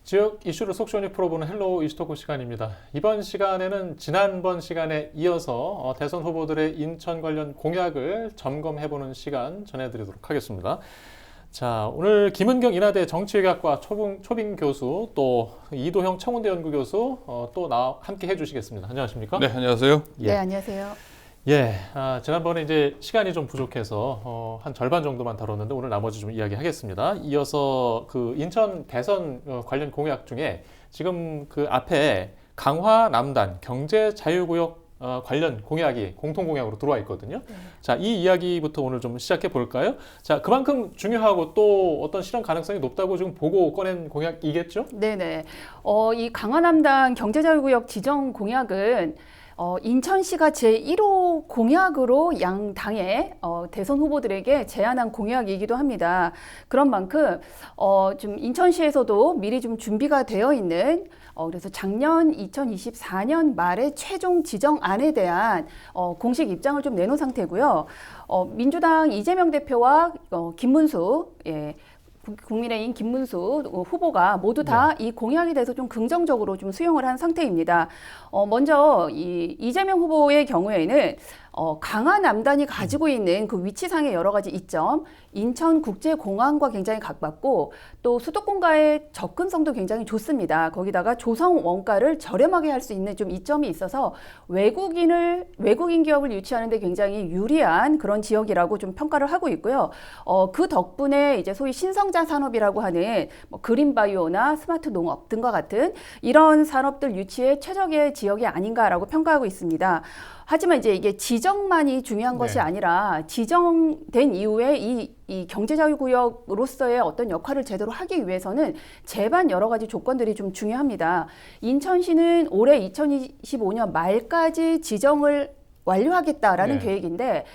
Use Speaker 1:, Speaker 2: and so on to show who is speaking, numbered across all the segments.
Speaker 1: 지역 이슈를 속 시원히 풀어보는 헬로우 이슈토크 시간입니다. 이번 시간에는 지난번 시간에 이어서 대선 후보들의 인천 관련 공약을 점검해보는 시간 전해드리도록 하겠습니다. 자, 오늘 김은경 인하대 정치외교학과 초빙 교수, 또 이도형 청운대 연구교수 또 나와 함께 해주시겠습니다. 안녕하십니까?
Speaker 2: 네, 안녕하세요.
Speaker 1: 예.
Speaker 3: 네, 안녕하세요.
Speaker 1: 예, 지난번에 이제 시간이 좀 부족해서 한 절반 정도만 다뤘는데 오늘 나머지 좀 이야기하겠습니다. 이어서 그 인천 대선 관련 공약 중에 지금 그 앞에 강화 남단 경제 자유구역 관련 공약이 공통 공약으로 들어와 있거든요.
Speaker 3: 네.
Speaker 1: 자, 이 이야기부터 오늘 좀 시작해 볼까요? 자, 그만큼 중요하고 또 어떤 실현 가능성이 높다고 지금 보고 꺼낸 공약이겠죠?
Speaker 3: 네네. 이 강화남단 경제자유구역 지정 공약은 인천시가 제1호 공약으로 양 당의 대선 후보들에게 제안한 공약이기도 합니다. 그런 만큼 좀 인천시에서도 미리 좀 준비가 되어 있는 그래서 작년 2024년 말에 최종 지정안에 대한 공식 입장을 좀 내놓은 상태고요. 민주당 이재명 대표와 김문수 국민의힘 김문수 후보가 모두 다 이 공약에 대해서 좀 긍정적으로 좀 수용을 한 상태입니다. 먼저 이재명 후보의 경우에는 강화 남단이 가지고 있는 그 위치상의 여러 가지 이점, 인천국제공항과 굉장히 가깝고 또 수도권과의 접근성도 굉장히 좋습니다. 거기다가 조성 원가를 저렴하게 할 수 있는 좀 이점이 있어서 외국인 기업을 유치하는 데 굉장히 유리한 그런 지역이라고 좀 평가를 하고 있고요. 그 덕분에 이제 소위 신성장 산업이라고 하는 뭐 그린바이오나 스마트 농업 등과 같은 이런 산업들 유치에 최적의 지역이 아닌가라고 평가하고 있습니다. 하지만 이제 이게 지정만이 중요한 것이 아니라 지정된 이후에 이 경제자유구역으로서의 어떤 역할을 제대로 하기 위해서는 제반 여러 가지 조건들이 좀 중요합니다. 인천시는 올해 2025년 말까지 지정을 완료하겠다라는 계획인데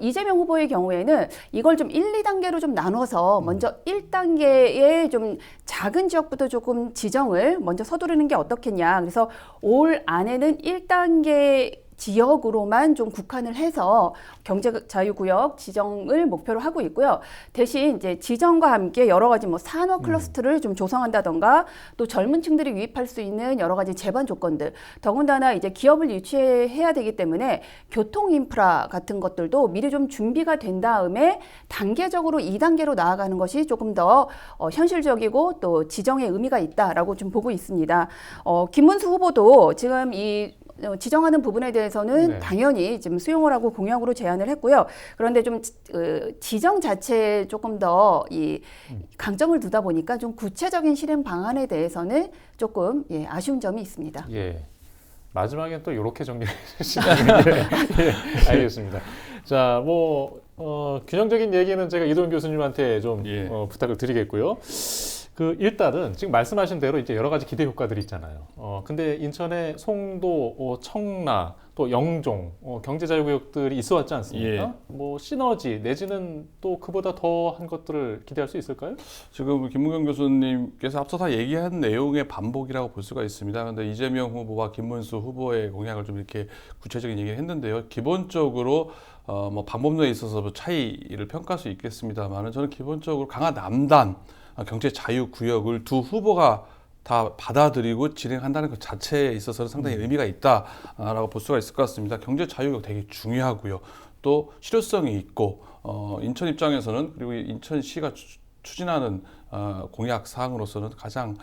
Speaker 3: 이재명 후보의 경우에는 이걸 좀 1, 2단계로 좀 나눠서 먼저 1단계의 좀 작은 지역부터 조금 지정을 먼저 서두르는 게 어떻겠냐. 그래서 올 안에는 1단계 지역으로만 좀 국한을 해서 경제자유구역 지정을 목표로 하고 있고요. 대신 이제 지정과 함께 여러 가지 뭐 산업 클러스터를 좀 조성한다던가 또 젊은 층들이 유입할 수 있는 여러 가지 제반 조건들, 더군다나 이제 기업을 유치해야 되기 때문에 교통 인프라 같은 것들도 미리 좀 준비가 된 다음에 단계적으로 2단계로 나아가는 것이 조금 더 현실적이고 또 지정의 의미가 있다라고 좀 보고 있습니다. 김문수 후보도 지금 이 지정하는 부분에 대해서는 당연히 지금 수용을 하고 공약으로 제안을 했고요. 그런데 좀 지정 자체에 조금 더 이 강점을 두다 보니까 좀 구체적인 실행 방안에 대해서는 조금 아쉬운 점이 있습니다.
Speaker 1: 예. 마지막엔 또 이렇게 정리해 주시면 예, 알겠습니다. 자, 균형적인 얘기는 제가 이도현 교수님한테 좀 부탁을 드리겠고요. 일단은 지금 말씀하신 대로 이제 여러 가지 기대 효과들이 있잖아요. 근데 인천에 송도, 청라, 또 영종, 경제자유구역들이 있어 왔지 않습니까? 시너지 내지는 또 그보다 더한 것들을 기대할 수 있을까요?
Speaker 2: 지금 김은경 교수님께서 앞서 다 얘기한 내용의 반복이라고 볼 수가 있습니다. 그런데 이재명 후보와 김문수 후보의 공약을 좀 이렇게 구체적인 얘기를 했는데요. 기본적으로 방법론에 있어서 차이를 평가할 수 있겠습니다만 저는 기본적으로 강화 남단 경제 자유구역을 두 후보가 다 받아들이고 진행한다는 것 자체에 있어서는 상당히 의미가 있다라고 볼 수가 있을 것 같습니다. 경제 자유구역 되게 중요하고요. 또 실효성이 있고 인천 입장에서는 그리고 인천시가 추진하는 공약 사항으로서는 가장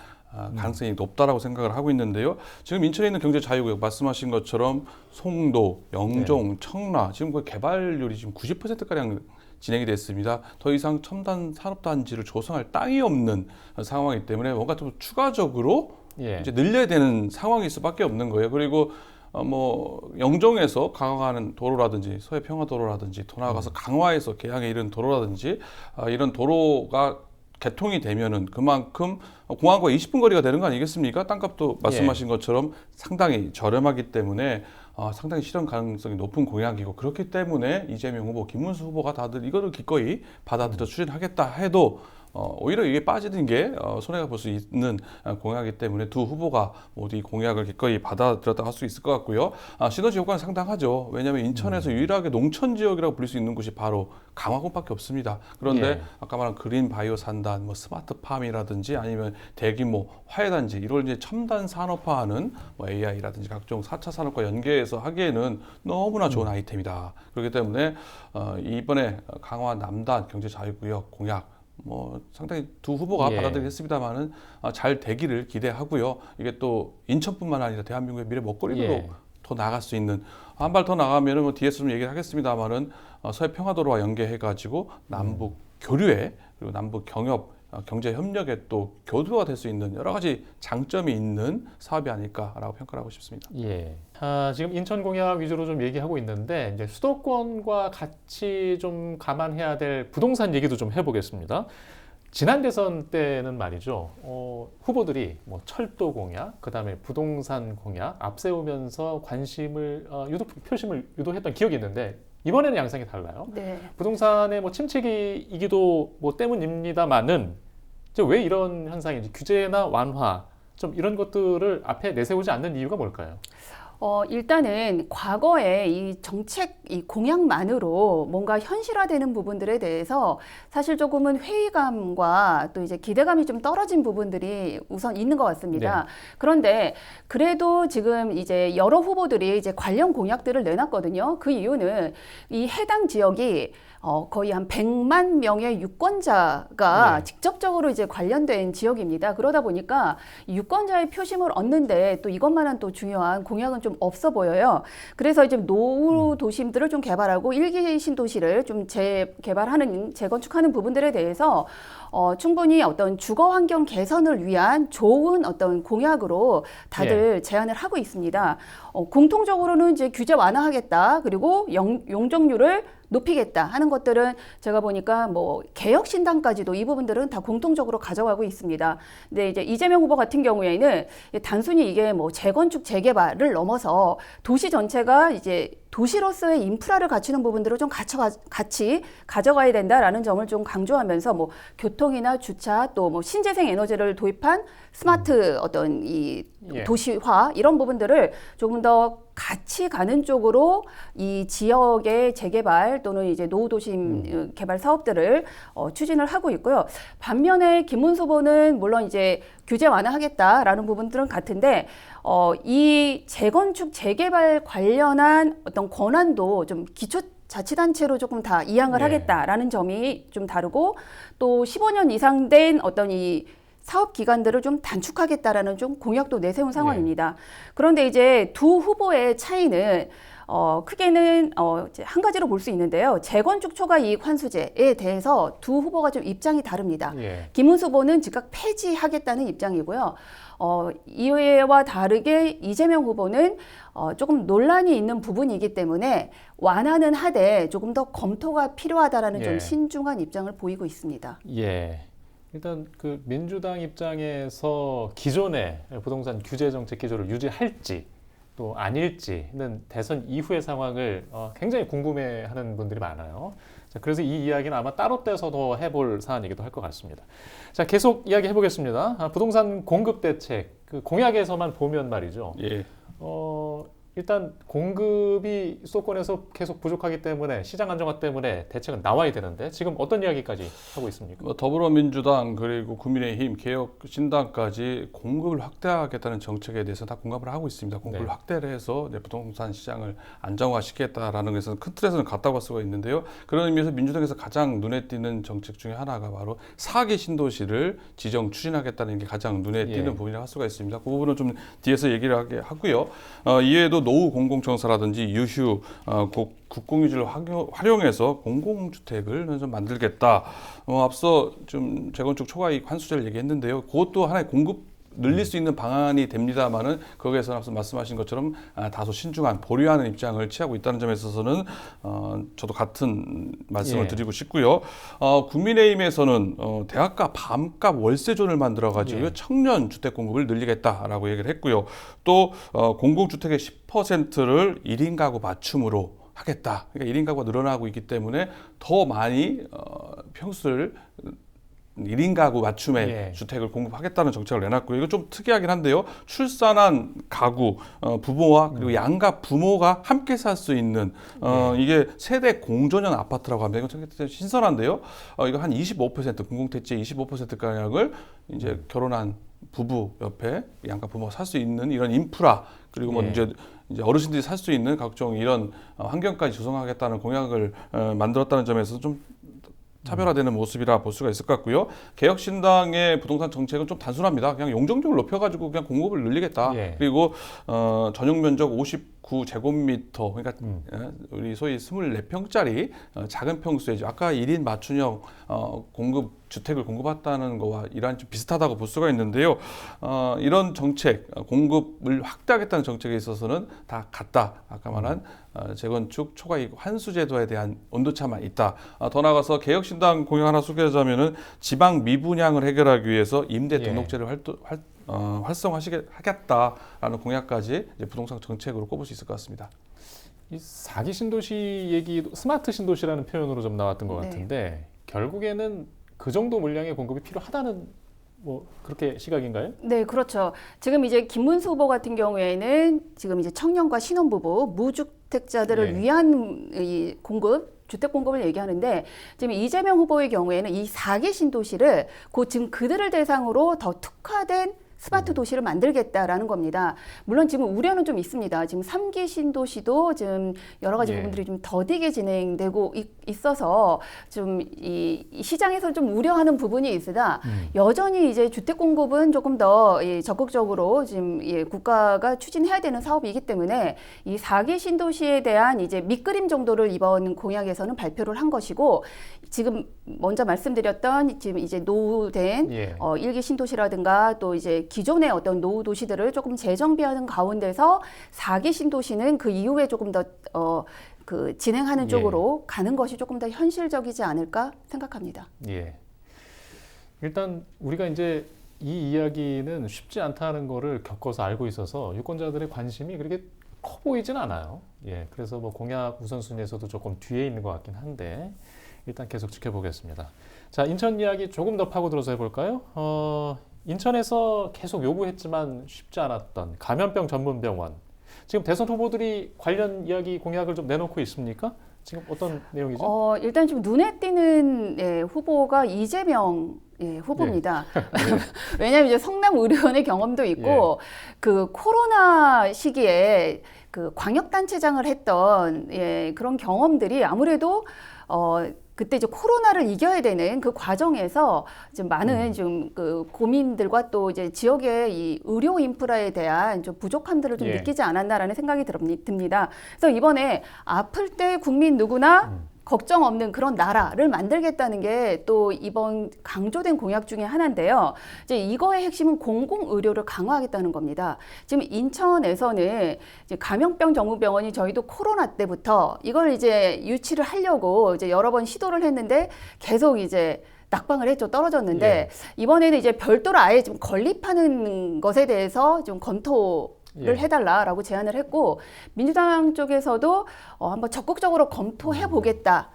Speaker 2: 가능성이 높다라고 생각을 하고 있는데요. 지금 인천에 있는 경제 자유구역 말씀하신 것처럼 송도, 영종, 청라 지금 그 개발률이 지금 90%가량 진행이 됐습니다. 더 이상 첨단 산업단지를 조성할 땅이 없는 상황이기 때문에 뭔가 좀 추가적으로 이제 늘려야 되는 상황일 수밖에 없는 거예요. 그리고 영종에서 강화하는 도로라든지 서해평화도로라든지 더 나아가서 강화에서 계양에 이른 도로라든지 이런 도로가 개통이 되면은 그만큼 공항과 20분 거리가 되는 거 아니겠습니까? 땅값도 말씀하신 것처럼 상당히 저렴하기 때문에 상당히 실현 가능성이 높은 공약이고 그렇기 때문에 이재명 후보, 김문수 후보가 다들 이거를 기꺼이 받아들여 추진하겠다 해도 오히려 이게 빠지는 게 손해가 볼 수 있는 공약이기 때문에 두 후보가 모두 이 공약을 기꺼이 받아들였다고 할 수 있을 것 같고요. 시너지 효과는 상당하죠. 왜냐하면 인천에서 유일하게 농촌 지역이라고 불릴 수 있는 곳이 바로 강화군밖에 없습니다. 그런데
Speaker 1: 예.
Speaker 2: 아까 말한 그린 바이오 산단, 뭐 스마트팜이라든지 아니면 대규모 화훼단지 이걸 이제 첨단 산업화하는 뭐 AI라든지 각종 4차 산업과 연계해서 하기에는 너무나 좋은 아이템이다. 그렇기 때문에 이번에 강화 남단 경제자유구역 공약 뭐 상당히 두 후보가
Speaker 1: 예.
Speaker 2: 받아들이겠습니다만은 잘 되기를 기대하고요. 이게 또 인천뿐만 아니라 대한민국의 미래 먹거리로
Speaker 1: 예.
Speaker 2: 더 나갈 수 있는 한 발 더 나가면은 뭐 뒤에서 좀 얘기를 하겠습니다만은 서해 평화도로와 연계해가지고 남북 교류에 그리고 남북 경협 경제 협력에 또 교두가 될 수 있는 여러 가지 장점이 있는 사업이 아닐까라고 평가를 하고 싶습니다.
Speaker 1: 예. 지금 인천 공약 위주로 좀 얘기하고 있는데 이제 수도권과 같이 좀 감안해야 될 부동산 얘기도 좀 해보겠습니다. 지난 대선 때는 말이죠. 후보들이 뭐 철도 공약, 그다음에 부동산 공약 앞세우면서 관심을 표심을 유도했던 기억이 있는데 이번에는 양상이 달라요.
Speaker 3: 네.
Speaker 1: 부동산의 뭐 침체기이기도 뭐 때문입니다만은 왜 이런 현상인지 규제나 완화 좀 이런 것들을 앞에 내세우지 않는 이유가 뭘까요?
Speaker 3: 일단은 과거에 이 정책, 이 공약만으로 뭔가 현실화되는 부분들에 대해서 사실 조금은 회의감과 또 이제 기대감이 좀 떨어진 부분들이 우선 있는 것 같습니다.
Speaker 1: 네.
Speaker 3: 그런데 그래도 지금 이제 여러 후보들이 이제 관련 공약들을 내놨거든요. 그 이유는 이 해당 지역이 거의 한 100만 명의 유권자가
Speaker 1: 네.
Speaker 3: 직접적으로 이제 관련된 지역입니다. 그러다 보니까 유권자의 표심을 얻는데 또 이것만한 또 중요한 공약은 좀 없어 보여요. 그래서 이제 노후 도심들을 좀 개발하고 일기 신도시를 좀 재개발하는, 재건축하는 부분들에 대해서 충분히 어떤 주거 환경 개선을 위한 좋은 어떤 공약으로 다들 제안을 하고 있습니다. 공통적으로는 이제 규제 완화하겠다. 그리고 용적률을 높이겠다 하는 것들은 제가 보니까 뭐 개혁 신당까지도 이 부분들은 다 공통적으로 가져가고 있습니다. 근데 이제 이재명 후보 같은 경우에는 단순히 이게 뭐 재건축 재개발을 넘어서 도시 전체가 이제 도시로서의 인프라를 갖추는 부분들을 좀 같이 가져가야 된다라는 점을 좀 강조하면서 뭐 교통이나 주차 또 뭐 신재생 에너지를 도입한 스마트 어떤 이 도시화 이런 부분들을 조금 더 같이 가는 쪽으로 이 지역의 재개발 또는 이제 노후도심 개발 사업들을 추진을 하고 있고요. 반면에 김문수 후보는 물론 이제 규제 완화하겠다라는 부분들은 같은데 이 재건축 재개발 관련한 어떤 권한도 좀 기초 자치단체로 조금 다 이양을 하겠다라는 점이 좀 다르고 또 15년 이상 된 어떤 이 사업 기간들을 좀 단축하겠다라는 좀 공약도 내세운 상황입니다. 그런데 이제 두 후보의 차이는 크게는 이제 한 가지로 볼 수 있는데요. 재건축 초과 이익 환수제에 대해서 두 후보가 좀 입장이 다릅니다. 김문수 후보는 즉각 폐지하겠다는 입장이고요. 이와 다르게 이재명 후보는 조금 논란이 있는 부분이기 때문에 완화는 하되 조금 더 검토가 필요하다라는 좀 신중한 입장을 보이고 있습니다.
Speaker 1: 예. 일단 그 민주당 입장에서 기존의 부동산 규제 정책 기조를 유지할지 또 아닐지는 대선 이후의 상황을 굉장히 궁금해하는 분들이 많아요. 자, 그래서 이 이야기는 아마 따로 떼서 더 해볼 사안이기도 할 것 같습니다. 자, 계속 이야기 해보겠습니다. 부동산 공급 대책 그 공약에서만 보면 말이죠.
Speaker 2: 예.
Speaker 1: 일단 공급이 수도권에서 계속 부족하기 때문에 시장 안정화 때문에 대책은 나와야 되는데 지금 어떤 이야기까지 하고 있습니까?
Speaker 2: 더불어민주당 그리고 국민의힘 개혁신당까지 공급을 확대하겠다는 정책에 대해서 다 공감을 하고 있습니다. 공급을 확대를 해서 이제 부동산 시장을 안정화시키겠다라는 것은 큰 틀에서는 같다고 할 수가 있는데요. 그런 의미에서 민주당에서 가장 눈에 띄는 정책 중에 하나가 바로 4기 신도시를 지정 추진하겠다는 게 가장 눈에 띄는 부분이라고 할 수가 있습니다. 그 부분은 좀 뒤에서 얘기를 하고요. 이외에도 노후 공공청사라든지 유휴 국공유지를 활용해서 공공주택을 좀 만들겠다. 앞서 좀 재건축 초과이익 환수제를 얘기했는데요. 그것도 하나의 공급 늘릴 수 있는 방안이 됩니다만은 거기에서 앞서 말씀하신 것처럼 다소 신중한 보류하는 입장을 취하고 있다는 점에 있어서는 저도 같은 말씀을 드리고 싶고요. 국민의힘에서는 대학가 밤값 월세존을 만들어가지고 청년 주택 공급을 늘리겠다라고 얘기를 했고요. 또 공공주택의 10%를 1인 가구 맞춤으로 하겠다. 그러니까 1인 가구가 늘어나고 있기 때문에 더 많이 평수를 1인 가구 맞춤의
Speaker 1: 예.
Speaker 2: 주택을 공급하겠다는 정책을 내놨고요. 이거 좀 특이하긴 한데요. 출산한 가구, 부모와 그리고 양가 부모가 함께 살 수 있는 이게 세대 공존형 아파트라고 합니다. 이거 굉장히 신선한데요. 이거 한 25% 공공택지의 25%가량을 이제 결혼한 부부 옆에 양가 부모가 살 수 있는 이런 인프라 그리고 뭐
Speaker 1: 예.
Speaker 2: 이제 어르신들이 살 수 있는 각종 이런 환경까지 조성하겠다는 공약을 만들었다는 점에서 좀 차별화되는 모습이라 볼 수가 있을 것 같고요. 개혁신당의 부동산 정책은 좀 단순합니다. 그냥 용적률을 높여가지고 그냥 공급을 늘리겠다.
Speaker 1: 예.
Speaker 2: 그리고 전용 면적 59제곱미터, 그러니까 우리 소위 24평짜리 작은 평수에 아까 1인 맞춤형 주택을 공급했다는 거와 이러한 좀 비슷하다고 볼 수가 있는데요. 이런 정책, 공급을 확대하겠다는 정책에 있어서는 다 같다. 아까 말한 재건축 초과이익 환수제도에 대한 온도차만 있다. 더 나아가서 개혁신당 공약 하나 소개하자면은 지방 미분양을 해결하기 위해서 임대 등록제를 활성화하겠다라는 공약까지 이제 부동산 정책으로 꼽을 수 있을 것 같습니다.
Speaker 1: 이 4기 신도시 얘기도 스마트 신도시라는 표현으로 좀 나왔던 것
Speaker 3: 네.
Speaker 1: 같은데 결국에는 그 정도 물량의 공급이 필요하다는 뭐 그렇게 시각인가요?
Speaker 3: 네, 그렇죠. 지금 이제 김문수 후보 같은 경우에는 지금 이제 청년과 신혼부부, 무주택자들을
Speaker 1: 예.
Speaker 3: 위한 이 공급, 주택 공급을 얘기하는데 지금 이재명 후보의 경우에는 이 4기 신도시를 지금 그들을 대상으로 더 특화된 스마트 도시를 만들겠다라는 겁니다. 물론 지금 우려는 좀 있습니다. 지금 3기 신도시도 지금 여러 가지 부분들이 좀 더디게 진행되고 있어서 좀 이 시장에서 좀 우려하는 부분이 있으나 여전히 이제 주택 공급은 조금 더 적극적으로 지금 국가가 추진해야 되는 사업이기 때문에 이 4기 신도시에 대한 이제 밑그림 정도를 이번 공약에서는 발표를 한 것이고 지금 먼저 말씀드렸던 지금 이제 노후된 1기 신도시라든가 또 이제 기존의 어떤 노후 도시들을 조금 재정비하는 가운데서 4기 신도시는 그 이후에 조금 더 진행하는 쪽으로 가는 것이 조금 더 현실적이지 않을까 생각합니다.
Speaker 1: 예. 일단 우리가 이제 이 이야기는 쉽지 않다는 거를 겪어서 알고 있어서 유권자들의 관심이 그렇게 커 보이진 않아요. 예. 그래서 뭐 공약 우선순위에서도 조금 뒤에 있는 것 같긴 한데 일단 계속 지켜보겠습니다. 자, 인천 이야기 조금 더 파고들어서 해볼까요? 인천에서 계속 요구했지만 쉽지 않았던 감염병 전문 병원. 지금 대선 후보들이 관련 이야기 공약을 좀 내놓고 있습니까? 지금 어떤 내용이죠?
Speaker 3: 일단 좀 눈에 띄는 후보가 이재명 후보입니다. 왜냐하면 이제 성남 의료원의 경험도 있고 그 코로나 시기에 그 광역단체장을 했던 그런 경험들이 아무래도 그때 이제 코로나를 이겨야 되는 그 과정에서 좀 많은 좀 그 고민들과 또 이제 지역의 이 의료 인프라에 대한 좀 부족함들을 좀 느끼지 않았나라는 생각이 듭니다. 그래서 이번에 아플 때 국민 누구나 걱정 없는 그런 나라를 만들겠다는 게 또 이번 강조된 공약 중에 하나인데요. 이제 이거의 핵심은 공공의료를 강화하겠다는 겁니다. 지금 인천에서는 이제 감염병 전문병원이 저희도 코로나 때부터 이걸 이제 유치를 하려고 이제 여러 번 시도를 했는데 계속 이제 낙방을 했죠. 떨어졌는데 이번에는 이제 별도로 아예 좀 건립하는 것에 대해서 좀 검토를 해달라라고 제안을 했고 민주당 쪽에서도 한번 적극적으로 검토해 보겠다.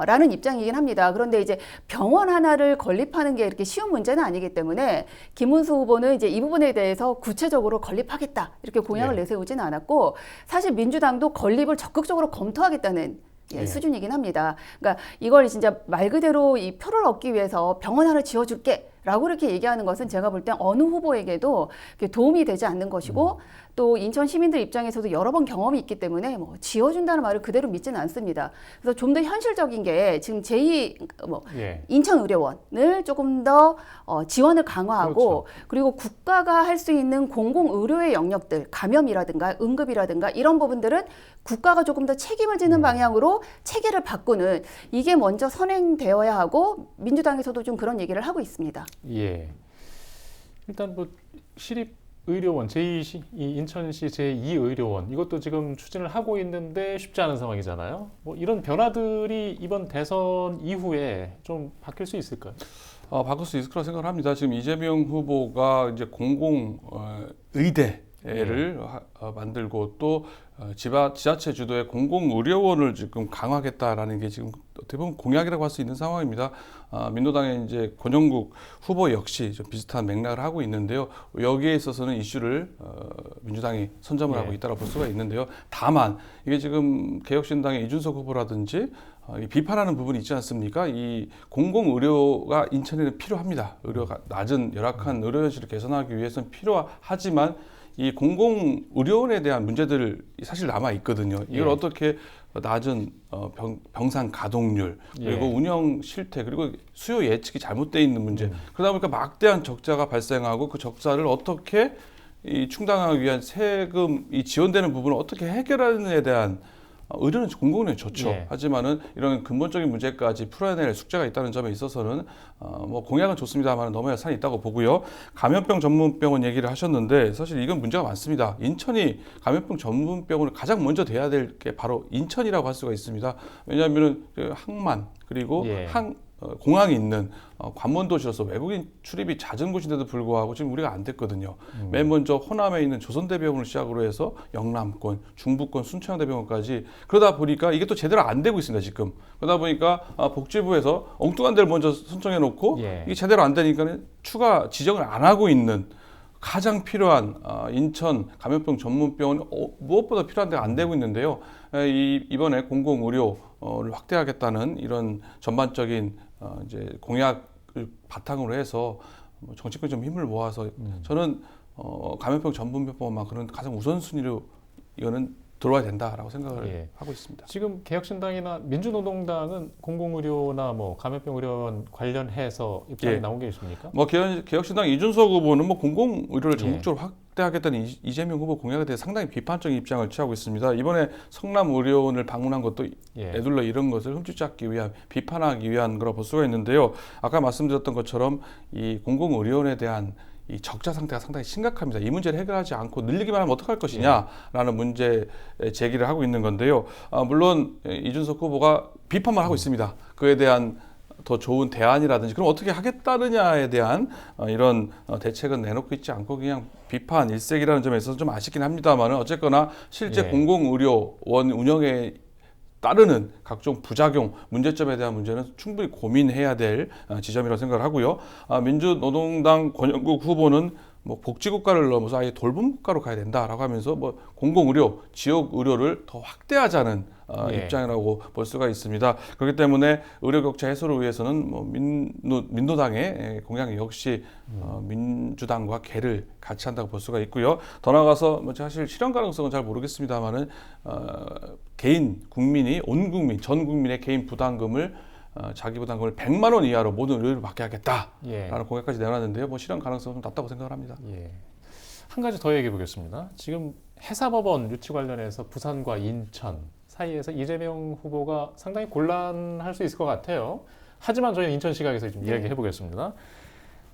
Speaker 3: 라는 입장이긴 합니다. 그런데 이제 병원 하나를 건립하는 게 이렇게 쉬운 문제는 아니기 때문에 김문수 후보는 이제 이 부분에 대해서 구체적으로 건립하겠다 이렇게 공약을 내세우지는 않았고 사실 민주당도 건립을 적극적으로 검토하겠다는 수준이긴 합니다. 그러니까 이걸 진짜 말 그대로 이 표를 얻기 위해서 병원 하나 지어줄게 라고 이렇게 얘기하는 것은 제가 볼 땐 어느 후보에게도 도움이 되지 않는 것이고 또 인천 시민들 입장에서도 여러 번 경험이 있기 때문에 뭐 지어준다는 말을 그대로 믿지는 않습니다. 그래서 좀 더 현실적인 게 지금 인천의료원을 조금 더 지원을 강화하고 그리고 국가가 할 수 있는 공공의료의 영역들 감염이라든가 응급이라든가 이런 부분들은 국가가 조금 더 책임을 지는 방향으로 체계를 바꾸는 이게 먼저 선행되어야 하고 민주당에서도 좀 그런 얘기를 하고 있습니다.
Speaker 1: 예. 일단 뭐 시립의료원 이 인천시 제2의료원 이것도 지금 추진을 하고 있는데 쉽지 않은 상황이잖아요. 뭐 이런 변화들이 이번 대선 이후에 좀 바뀔 수 있을까요?
Speaker 2: 바꿀 수 있을 거라 생각을 합니다. 지금 이재명 후보가 이제 공공의대를 만들고 또 지자체 주도의 공공의료원을 지금 강화하겠다라는 게 지금 어떻게 보면 공약이라고 할 수 있는 상황입니다. 민노당의 이제 권영국 후보 역시 좀 비슷한 맥락을 하고 있는데요. 여기에 있어서는 이슈를 민주당이 선점을 하고 있다고 볼 수가 있는데요. 다만 이게 지금 개혁신당의 이준석 후보라든지 비판하는 부분이 있지 않습니까? 이 공공의료가 인천에는 필요합니다. 의료가 낮은 열악한 의료 현실을 개선하기 위해서는 필요하지만 이 공공의료원에 대한 문제들이 사실 남아 있거든요. 이걸 어떻게 낮은 병상 가동률 그리고 운영 실태 그리고 수요 예측이 잘못되어 있는 문제 그러다 보니까 막대한 적자가 발생하고 그 적자를 어떻게 충당하기 위한 세금이 지원되는 부분을 어떻게 해결하느냐에 대한 의료는 공공의료는 좋죠. 하지만은 이런 근본적인 문제까지 풀어내낼 숙제가 있다는 점에 있어서는 뭐 공약은 좋습니다만 넘어야 할 산이 있다고 보고요. 감염병 전문병원 얘기를 하셨는데 사실 이건 문제가 많습니다. 인천이 감염병 전문병원을 가장 먼저 돼야 될 게 바로 인천이라고 할 수가 있습니다. 왜냐하면은 그 항만 그리고 공항이 있는 관문도시로서 외국인 출입이 잦은 곳인데도 불구하고 지금 우리가 안 됐거든요. 맨 먼저 호남에 있는 조선대병원을 시작으로 해서 영남권, 중부권 순천대병원까지 그러다 보니까 이게 또 제대로 안 되고 있습니다. 지금 그러다 보니까 복지부에서 엉뚱한 데를 먼저 선정해 놓고 이게 제대로 안 되니까 추가 지정을 안 하고 있는 가장 필요한 인천 감염병 전문병원 무엇보다 필요한 데가 안 되고 있는데요. 이번에 공공의료를 확대하겠다는 이런 전반적인 이제 공약을 바탕으로 해서 정치권 좀 힘을 모아서 저는 감염병 전문병원만큼은 가장 우선순위로 이거는 들어와야 된다라고 생각을 하고 있습니다.
Speaker 1: 지금 개혁신당이나 민주노동당은 공공의료나 뭐 감염병 의료원 관련해서 입장이 나온 게 있습니까?
Speaker 2: 뭐 개혁신당 이준석 후보는 뭐 공공의료를 전국적으로 확대하겠다는 이재명 후보 공약에 대해 상당히 비판적인 입장을 취하고 있습니다. 이번에 성남의료원을 방문한 것도 애둘러 이런 것을 흠집잡기 위한 비판하기 위한 거라 볼 수가 있는데요. 아까 말씀드렸던 것처럼 이 공공의료원에 대한 이 적자 상태가 상당히 심각합니다. 이 문제를 해결하지 않고 늘리기만 하면 어떡할 것이냐라는 문제 제기를 하고 있는 건데요. 물론 이준석 후보가 비판만 하고 있습니다. 그에 대한 더 좋은 대안이라든지 그럼 어떻게 하겠다느냐에 대한 이런 대책은 내놓고 있지 않고 그냥 비판 일색이라는 점에 있어서 좀 아쉽긴 합니다만 어쨌거나 실제 공공의료원 운영에 따르는 각종 부작용, 문제점에 대한 문제는 충분히 고민해야 될 지점이라고 생각을 하고요. 민주노동당 권영국 후보는 뭐 복지국가를 넘어서 아예 돌봄국가로 가야 된다라고 하면서 뭐 공공의료, 지역의료를 더 확대하자는 입장이라고 볼 수가 있습니다. 그렇기 때문에 의료격차 해소를 위해서는 뭐 민노당의 공약 역시 민주당과 개를 같이 한다고 볼 수가 있고요. 더 나아가서 뭐 사실 실현 가능성은 잘 모르겠습니다만은 개인 국민이 온 국민 전 국민의 개인 부담금을 자기 부담금을 100만 원 이하로 모든 의료를 받게 하겠다라는 공약까지 내놨는데요. 뭐 실현 가능성은 좀 낮다고 생각을 합니다.
Speaker 1: 한 가지 더 얘기해 보겠습니다. 지금 해사법원 유치 관련해서 부산과 인천 사이에서 이재명 후보가 상당히 곤란할 수 있을 것 같아요. 하지만 저희는 인천 시각에서 좀 이야기해 보겠습니다.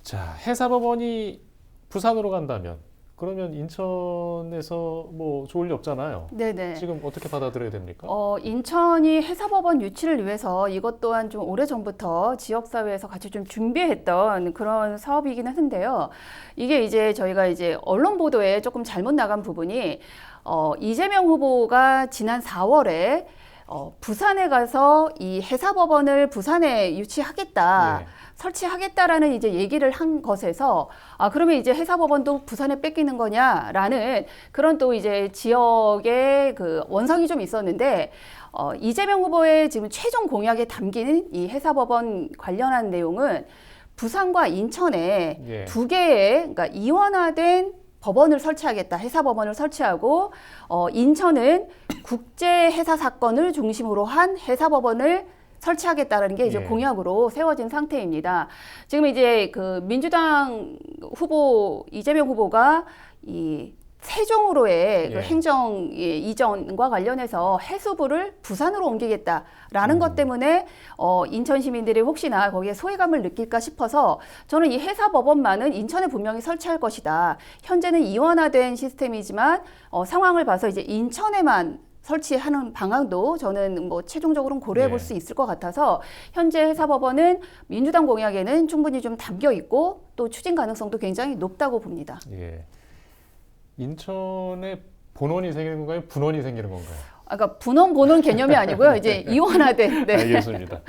Speaker 1: 자, 해사법원이 부산으로 간다면 그러면 인천에서 뭐 좋을 일 없잖아요.
Speaker 3: 네네.
Speaker 1: 지금 어떻게 받아들여야 됩니까?
Speaker 3: 인천이 해사법원 유치를 위해서 이것 또한 좀 오래전부터 지역사회에서 같이 좀 준비했던 그런 사업이긴 한데요. 이게 이제 저희가 이제 언론 보도에 조금 잘못 나간 부분이 이재명 후보가 지난 4월에 부산에 가서 이 해사법원을 부산에 유치하겠다. 설치하겠다라는 이제 얘기를 한 것에서 그러면 이제 해사법원도 부산에 뺏기는 거냐라는 그런 또 이제 지역의 그 원성이 좀 있었는데 이재명 후보의 지금 최종 공약에 담긴 이 해사법원 관련한 내용은 부산과 인천에 두 개의 그러니까 이원화된 법원을 설치하겠다. 해사법원을 설치하고 인천은 국제 해사 사건을 중심으로 한 해사법원을 설치하겠다라는 게 이제 공약으로 세워진 상태입니다. 지금 이제 그 민주당 후보 이재명 후보가 이 세종으로의 그 행정 이전과 관련해서 해수부를 부산으로 옮기겠다라는 것 때문에 인천 시민들이 혹시나 거기에 소외감을 느낄까 싶어서 저는 이 해사법원만은 인천에 분명히 설치할 것이다. 현재는 이원화된 시스템이지만 상황을 봐서 이제 인천에만 설치하는 방안도 저는 뭐 최종적으로는 고려해 볼 수 있을 것 같아서 현재 해사법원은 민주당 공약에는 충분히 좀 담겨 있고 또 추진 가능성도 굉장히 높다고 봅니다.
Speaker 1: 인천에 본원이 생기는 건가요? 분원이 생기는 건가요?
Speaker 3: 그러니까 분원 보는 개념이 아니고요. 이제 이원화된. 네.
Speaker 1: 알겠습니다.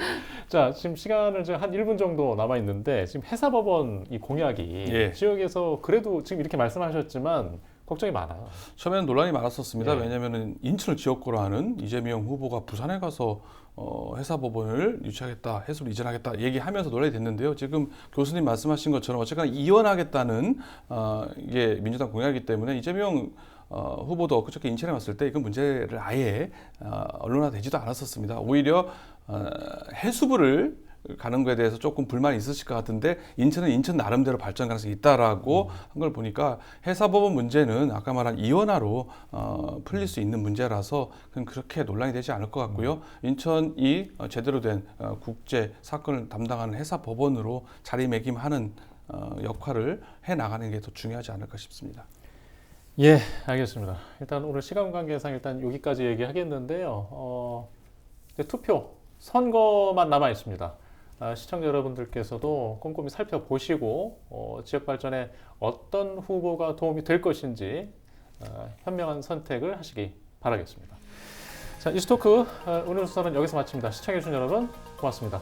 Speaker 1: 자, 지금 시간을 지금 한 1분 정도 남아 있는데 지금 해사법원 이 공약이
Speaker 2: 예.
Speaker 1: 지역에서 그래도 지금 이렇게 말씀하셨지만 걱정이 많아요.
Speaker 2: 처음에는 논란이 많았었습니다.
Speaker 1: 예.
Speaker 2: 왜냐하면 인천을 지역구로 하는 이재명 후보가 부산에 가서 해사법원을 유치하겠다, 해수를 이전하겠다 얘기하면서 논란이 됐는데요. 지금 교수님 말씀하신 것처럼 어쨌거나 이원하겠다는 이게 민주당 공약이기 때문에 이재명 후보도 엊그저께 인천에 왔을 때 그 문제를 아예 언론화되지도 않았었습니다. 오히려 해수부를 가는 거에 대해서 조금 불만이 있으실 것 같은데 인천은 인천 나름대로 발전 가능성이 있다라고 한 걸 보니까 해사법원 문제는 아까 말한 이원화로 풀릴 수 있는 문제라서 그건 그렇게 논란이 되지 않을 것 같고요. 인천이 제대로 된 국제 사건을 담당하는 해사법원으로 자리매김하는 역할을 해 나가는 게 더 중요하지 않을까 싶습니다.
Speaker 1: 예, 알겠습니다. 일단 오늘 시간 관계상 일단 여기까지 얘기하겠는데요. 이제 투표, 선거만 남아 있습니다. 시청자 여러분들께서도 꼼꼼히 살펴보시고 지역 발전에 어떤 후보가 도움이 될 것인지 현명한 선택을 하시기 바라겠습니다. 자, 이슈토크 오늘 수사는 여기서 마칩니다. 시청해주신 여러분 고맙습니다.